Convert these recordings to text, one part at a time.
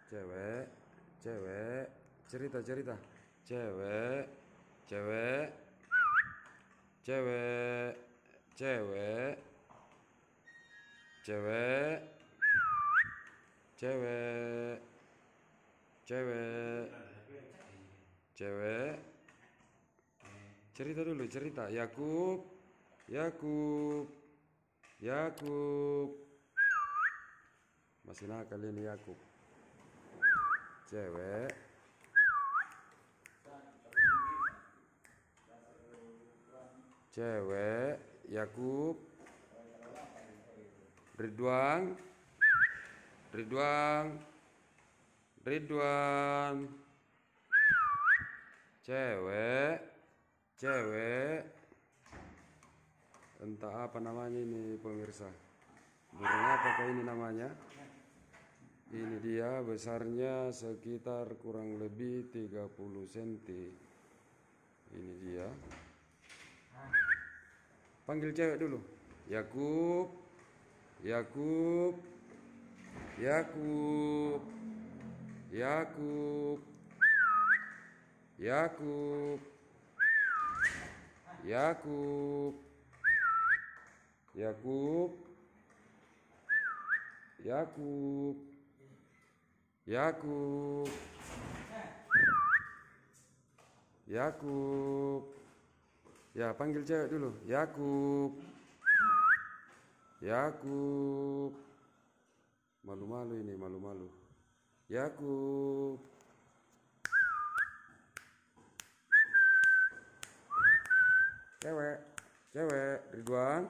Cewek, cewek, cerita, cerita. Cewek, cewek, cewek, cewek, cewek, cewek, cewek, cewek. Cerita dulu, cerita. Yakub, Yakub, Yakub. Masih nakal ini Yakub. Cewek, cewek, Yakub, Ridwan, Ridwan, Ridwan, cewek, cewek. Entah apa namanya ini pemirsa. Burung apakah ini namanya? Ini dia, besarnya sekitar kurang lebih 30 cm. Ini dia. Panggil cewek dulu. Yakub, Yakub, Yakub, Yakub, Yakub, Yakub, Yakub, Yakub, Yakub, Yakub. Ya, panggil cewek dulu. Yakub, Yakub. Malu-malu ini, malu-malu. Yakub. Cewek, cewek, Ridwan,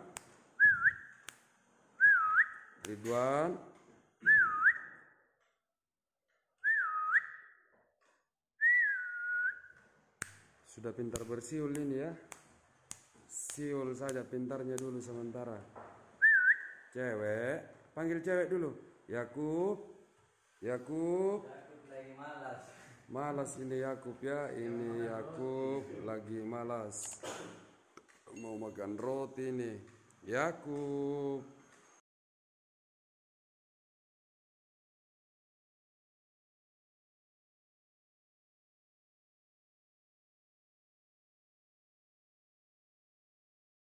Ridwan. Sudah pintar bersiul ini ya. Siul saja pintarnya dulu sementara. Cewek, panggil cewek dulu. Yakub, Yakub. Yakub lagi malas. Malas ini Yakub ya. Ini Yakub lagi malas. Mau makan roti nih. Yakub.